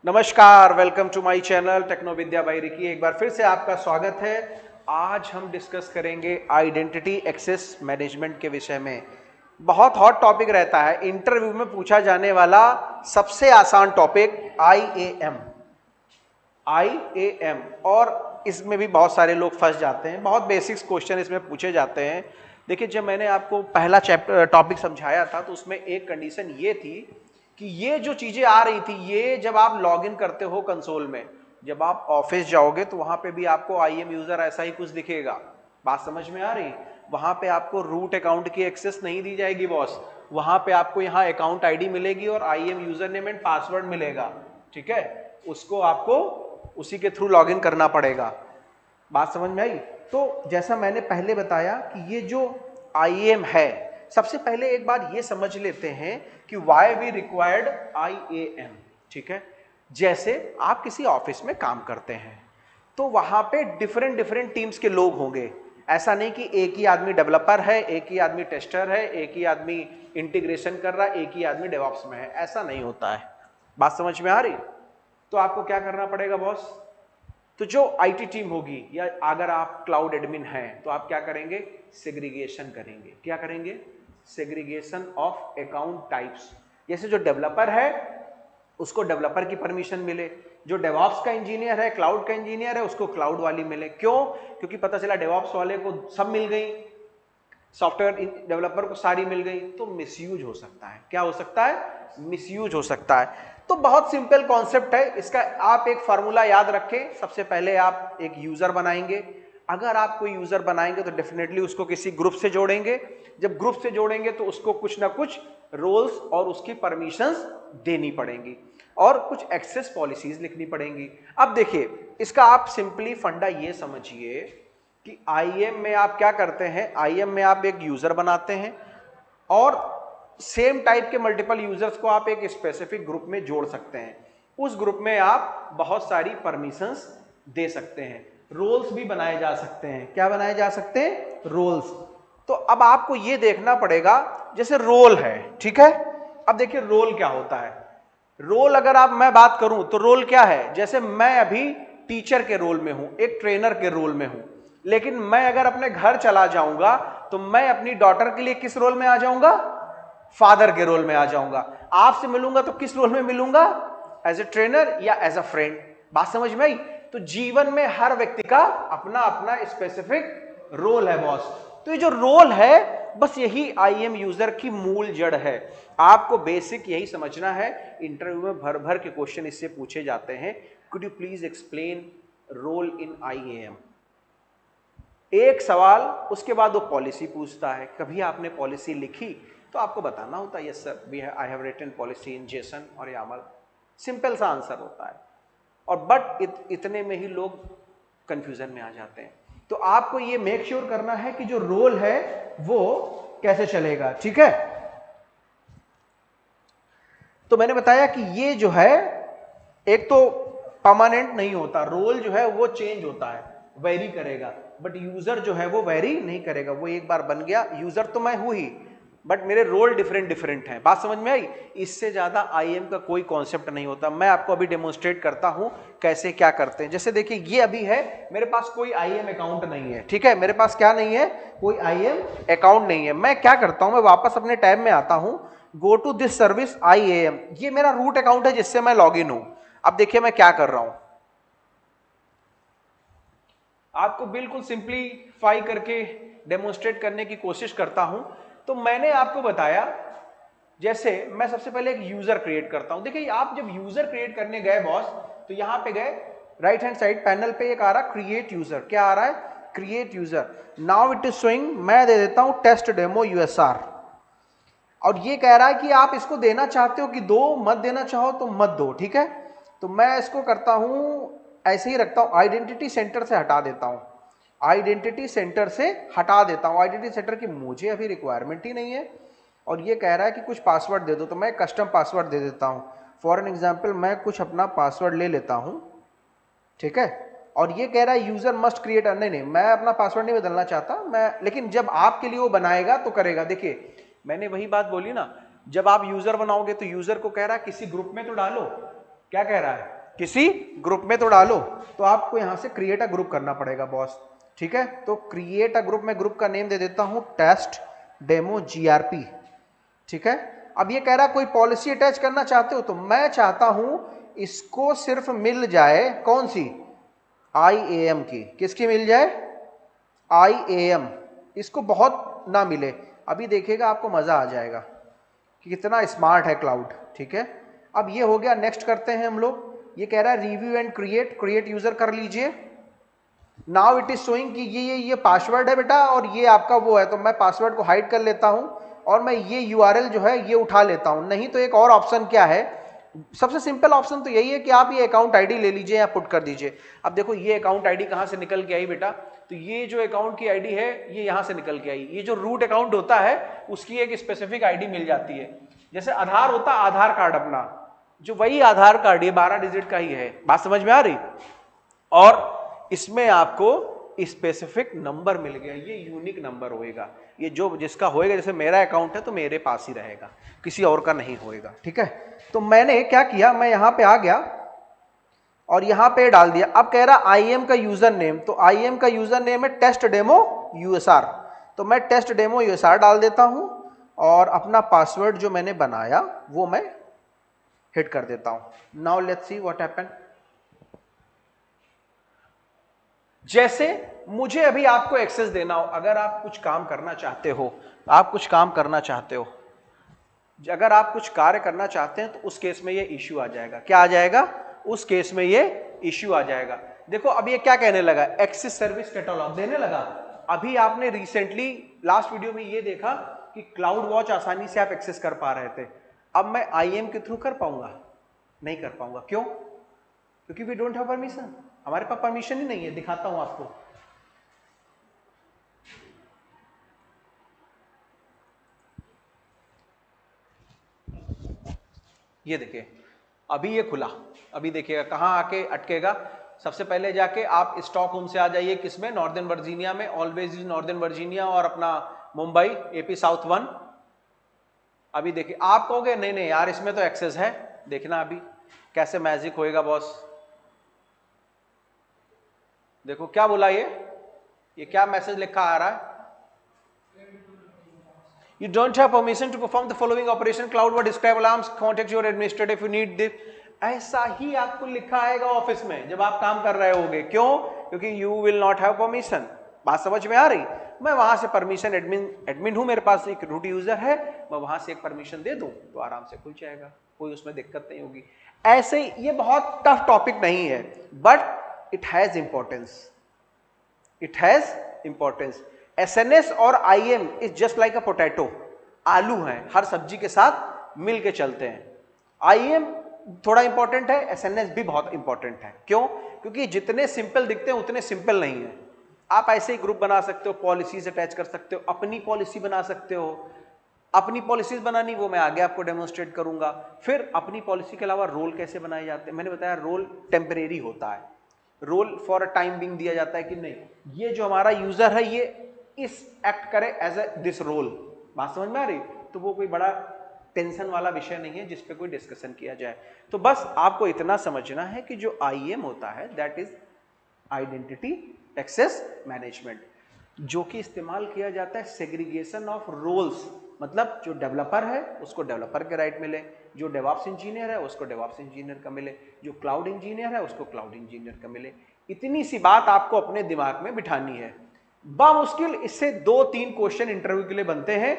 नमस्कार, welcome to my channel techno Vidya by Ricky. एक बार फिर से आपका स्वागत है। आज हम डिस्कस करेंगे आइडेंटिटी एक्सेस मैनेजमेंट के विषय में। बहुत हॉट टॉपिक रहता है, इंटरव्यू में पूछा जाने वाला सबसे आसान टॉपिक आईएएम। और इसमें भी बहुत सारे लोग फंस जाते हैं, बहुत बेसिक्स क्वेश्चन इसमें पूछे जाते हैं। देखिए, जब मैंने आपको पहला चैप्टर टॉपिक समझाया था तो उसमें एक कंडीशन ये थी कि ये जो चीजें आ रही थी, ये जब आप लॉग इन करते हो कंसोल में, जब आप ऑफिस जाओगे तो वहां पे भी आपको आईएम यूजर ऐसा ही कुछ दिखेगा। बात समझ में आ रही? वहां पे आपको रूट अकाउंट की एक्सेस नहीं दी जाएगी बॉस। वहां पे आपको यहाँ अकाउंट आईडी मिलेगी और IAM user name and password मिलेगा। ठीक है, उसको आपको उसी के थ्रू लॉगिन करना पड़ेगा। बात समझ में आई? तो जैसा मैंने पहले बताया कि ये जो आईएएम है, सबसे पहले एक बात ये समझ लेते हैं कि वाई वी रिक्वायर्ड आईएएम। ठीक है, जैसे आप किसी ऑफिस में काम करते हैं तो वहां पे डिफरेंट डिफरेंट टीम्स के लोग होंगे। ऐसा नहीं कि एक ही आदमी डेवलपर है, एक ही आदमी टेस्टर है, एक ही आदमी इंटीग्रेशन कर रहा है, एक ही आदमी डेवऑप्स में है। ऐसा नहीं होता है। बात समझ में आ रही? तो आपको क्या करना पड़ेगा बॉस? तो जो आईटी टीम होगी, या अगर आप क्लाउड एडमिन हैं तो आप क्या करेंगे? सेग्रीगेशन करेंगे। क्या करेंगे? Segregation of account types. जैसे जो डेवलपर है उसको डेवलपर की परमिशन मिले, जो डेवऑप्स का इंजीनियर है, क्लाउड का इंजीनियर है, उसको क्लाउड वाली मिले। क्यों? क्योंकि पता चला डेवऑप्स वाले को सब मिल गई, सॉफ्टवेयर डेवलपर को सारी मिल गई, तो मिसयूज हो सकता है। क्या हो सकता है? मिसयूज हो सकता है। तो बहुत सिंपल कॉन्सेप्ट है इसका। आप एक फार्मूला याद रखें। सबसे पहले आप एक यूजर बनाएंगे। अगर आप कोई यूजर बनाएंगे तो डेफिनेटली उसको किसी ग्रुप से जोड़ेंगे। जब ग्रुप से जोड़ेंगे तो उसको कुछ ना कुछ रोल्स और उसकी परमिशंस देनी पड़ेंगी और कुछ एक्सेस पॉलिसीज लिखनी पड़ेंगी। अब देखिए, इसका आप सिंपली फंडा ये समझिए कि आईएम में आप क्या करते हैं। आईएम में आप एक यूजर बनाते हैं और सेम टाइप के मल्टीपल यूजर्स को आप एक स्पेसिफिक ग्रुप में जोड़ सकते हैं। उस ग्रुप में आप बहुत सारी परमिशंस दे सकते हैं, रोल्स भी बनाए जा सकते हैं। क्या बनाए जा सकते हैं? रोल्स। तो अब आपको यह देखना पड़ेगा, जैसे रोल है, ठीक है। अब देखिए रोल क्या होता है। रोल अगर आप मैं बात करूं तो रोल क्या है? जैसे मैं अभी टीचर के रोल में हूं, एक ट्रेनर के रोल में हूं, लेकिन मैं अगर अपने घर चला जाऊंगा तो मैं अपनी डॉटर के लिए किस रोल में आ जाऊंगा? फादर के रोल में आ जाऊंगा। आपसे मिलूंगा तो किस रोल में मिलूंगा? एज ए ट्रेनर या एज अ फ्रेंड। बात समझ में आई? तो जीवन में हर व्यक्ति का अपना अपना स्पेसिफिक रोल है बॉस। तो ये जो रोल है, बस यही आईएम यूजर की मूल जड़ है। आपको बेसिक यही समझना है। इंटरव्यू में भर भर के क्वेश्चन इससे पूछे जाते हैं। Could you please explain role in IAM? एक सवाल, उसके बाद वो पॉलिसी पूछता है। कभी आपने पॉलिसी लिखी तो आपको बताना होता है yes sir, I have return policy in Jason और यामल। सिंपल सा आंसर होता है। और बट इतने में ही लोग कंफ्यूजन में आ जाते हैं। तो आपको ये मेक श्योर करना है कि जो रोल है वो कैसे चलेगा। ठीक है, तो मैंने बताया कि ये जो है, एक तो परमानेंट नहीं होता। रोल जो है वो चेंज होता है, वेरी करेगा, बट यूजर जो है वो वेरी नहीं करेगा। वो एक बार बन गया यूजर तो मैं हूं ही, बट मेरे रोल डिफरेंट डिफरेंट हैं। बात समझ में आई? इससे ज्यादा आईएम का कोई कॉन्सेप्ट नहीं होता। मैं आपको अभी डेमोन्स्ट्रेट करता हूं कैसे क्या करते हैं। जैसे देखिए, ये अभी है, मेरे पास कोई आईएम अकाउंट नहीं है। ठीक है, मेरे पास क्या नहीं है? कोई आईएम अकाउंट नहीं है। मैं क्या करता हूं, मैं वापस अपने टैब में आता हूं, go to this service IAM. ये मेरा रूट अकाउंट है जिससे मैं लॉग इन हूं। अब देखिए मैं क्या कर रहा हूं, आपको बिल्कुल सिंपलीफाई करके डेमोन्स्ट्रेट करने की कोशिश करता हूं। तो मैंने आपको बताया, जैसे मैं सबसे पहले एक यूजर क्रिएट करता हूं। देखिए, आप जब यूजर क्रिएट करने गए बॉस, तो यहां पे गए, राइट हैंड साइड पैनल पे एक आ रहा क्रिएट यूजर। क्या आ रहा है? Create user. Now it is showing, मैं दे देता हूं टेस्ट डेमो यूएसआर। और ये कह रहा है कि आप इसको देना चाहते हो कि दो, मत देना चाहो तो मत दो। ठीक है, तो मैं इसको करता हूं, ऐसे ही रखता हूं, आइडेंटिटी सेंटर से हटा देता हूं। आइडेंटिटी सेंटर से हटा देता हूं। आइडेंटिटी सेंटर की मुझे अभी रिक्वायरमेंट ही नहीं है। और ये कह रहा है कि कुछ पासवर्ड दे दो, तो मैं कस्टम पासवर्ड दे देता हूं। फॉर एन एग्जाम्पल मैं कुछ अपना पासवर्ड ले लेता हूं। ठीक है, और ये कह रहा है यूजर मस्ट क्रिएट। नहीं, मैं अपना पासवर्ड नहीं बदलना चाहता मैं, लेकिन जब आपके लिए वो बनाएगा तो करेगा। देखिए, मैंने वही बात बोली ना, जब आप यूजर बनाओगे तो यूजर को कह रहा है किसी ग्रुप में तो डालो। क्या कह रहा है, किसी ग्रुप में तो डालो, तो आपको यहां से क्रिएट अ ग्रुप करना पड़ेगा बॉस, ठीक है। तो क्रिएट अ ग्रुप में ग्रुप का नेम दे देता हूं टेस्ट डेमो GRP, ठीक है। अब ये कह रहा है कोई पॉलिसी अटैच करना चाहते हो, तो मैं चाहता हूं इसको सिर्फ मिल जाए कौन सी, IAM की, किसकी मिल जाए, IAM, इसको बहुत ना मिले। अभी देखिएगा आपको मजा आ जाएगा कि कितना स्मार्ट है क्लाउड, ठीक है। अब ये हो गया, नेक्स्ट करते हैं हम लोग। ये कह रहा है रिव्यू एंड क्रिएट यूजर कर लीजिए। नाउ इट इज शोइंग कि ये पासवर्ड है बेटा और ये आपका वो है, तो मैं पासवर्ड को हाइड कर लेता हूं और मैं ये URL जो है ये उठा लेता हूं। नहीं तो एक और ऑप्शन क्या है, सबसे सिंपल ऑप्शन तो यही है कि आप ये अकाउंट आईडी ले लीजिए या पुट कर दीजिए। अब देखो ये अकाउंट आईडी कहां से निकल के आई बेटा, तो ये जो अकाउंट की आईडी है ये यहां से निकल के आई। ये जो रूट अकाउंट होता है उसकी एक स्पेसिफिक आईडी मिल जाती है, जैसे आधार होता है, आधार कार्ड अपना, जो वही आधार कार्ड ये 12 डिजिट का ही है। बात समझ में आ रही, और इसमें आपको स्पेसिफिक नंबर मिल गया, ये यूनिक नंबर होएगा, ये जो जिसका होएगा, जैसे मेरा अकाउंट है तो मेरे पास ही रहेगा, किसी और का नहीं होएगा, ठीक है। तो मैंने क्या किया, मैं यहां पे आ गया और यहां पे डाल दिया। अब कह रहा IAM का यूजर नेम, तो IAM का यूजर नेम है टेस्ट डेमो USR, तो मैं टेस्ट डेमो USR डाल देता हूं और अपना पासवर्ड जो मैंने बनाया वो मैं हिट कर देता हूं। Now let's see what happen. जैसे मुझे अभी आपको एक्सेस देना हो, अगर आप कुछ काम करना चाहते हो, आप कुछ काम करना चाहते हो, अगर आप कुछ कार्य करना चाहते हैं तो उस केस में ये इश्यू आ जाएगा। क्या आ जाएगा, उस केस में ये इश्यू आ जाएगा। देखो अब ये क्या कहने लगा, एक्सेस सर्विस कैटलॉग देने लगा। अभी आपने रिसेंटली लास्ट वीडियो में ये देखा कि क्लाउड वॉच आसानी से आप एक्सेस कर पा रहे थे। अब मैं IAM के थ्रू कर पाऊंगा, नहीं कर पाऊंगा। क्यों, क्योंकि वी डोंट हैव परमिशन, हमारे पास परमिशन ही नहीं है। दिखाता हूं आपको, ये देखिए अभी ये खुला, अभी देखिएगा कहां आके अटकेगा। सबसे पहले जाके आप स्टॉकहोम से आ जाइए, किसमें, नॉर्दर्न वर्जीनिया में, ऑलवेज यूज नॉर्दर्न वर्जीनिया और अपना मुंबई AP South 1। अभी देखिए आप कहोगे नहीं नहीं यार इसमें तो एक्सेस है, देखना अभी कैसे मैजिक होएगा बॉस। देखो क्या बोला ये क्या मैसेज लिखा आ रहा है, You don't have permission to perform the following operation, cloud word describe alarms, contact your administrator if you need this। ऐसा ही आपको लिखा आएगा ऑफिस में जब आप काम कर रहे होगे। क्यों, क्योंकि you will not have permission। बात समझ में आ रही, मैं वहां से परमिशन एडमिन हूं, मेरे पास एक रूट यूजर है, मैं वहां से एक परमिशन दे दूं तो आराम से खुल जाएगा, कोई उसमें दिक्कत नहीं होगी। ऐसे ये बहुत टफ टॉपिक नहीं है, but it has importance, it has importance. SNS और IAM is just like a potato, आलू हैं, हर सब्जी के साथ मिल के चलते हैं। IAM थोड़ा इंपॉर्टेंट है, SNS भी बहुत इंपॉर्टेंट है। क्यों, क्योंकि जितने सिंपल दिखते हैं उतने सिंपल नहीं है। आप ऐसे ही ग्रुप बना सकते हो, पॉलिसीज अटैच कर सकते हो, अपनी पॉलिसी बना सकते हो। अपनी पॉलिसीज बनानी वो मैं आगे आपको डेमोन्स्ट्रेट करूंगा। फिर अपनी पॉलिसी के अलावा रोल कैसे बनाए जाते हैं, मैंने बताया रोल टेम्परेरी होता है, role for a time being दिया जाता है कि नहीं ये जो हमारा यूजर है ये इस एक्ट करे एज ए दिस रोल। बात समझ में आ रही, तो वो कोई बड़ा टेंशन वाला विषय नहीं है जिस पे कोई डिस्कशन किया जाए। तो बस आपको इतना समझना है कि जो IAM होता है that is identity access management, जो कि इस्तेमाल किया जाता है सेग्रीगेशन ऑफ रोल्स। मतलब जो डेवलपर है उसको डेवलपर के राइट मिले, जो डेवऑप्स इंजीनियर है उसको डेवऑप्स इंजीनियर का मिले, जो क्लाउड इंजीनियर है उसको क्लाउड इंजीनियर का मिले। इतनी सी बात आपको अपने दिमाग में बिठानी है। बामुश्किल इससे 2-3 क्वेश्चन इंटरव्यू के लिए बनते हैं,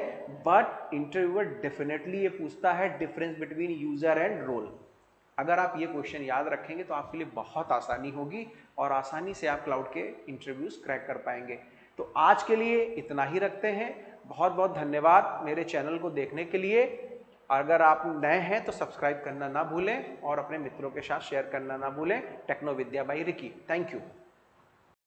बट इंटरव्यूअर डेफिनेटली ये पूछता है difference between user and role. अगर आप ये क्वेश्चन याद रखेंगे तो आपके लिए बहुत आसानी होगी और आसानी से आप क्लाउड के इंटरव्यूज क्रैक कर पाएंगे। तो आज के लिए इतना ही रखते हैं। बहुत बहुत धन्यवाद मेरे चैनल को देखने के लिए। अगर आप नए हैं तो सब्सक्राइब करना ना भूलें और अपने मित्रों के साथ शेयर करना ना भूलें। Techno Vidya by Ricky. Thank you.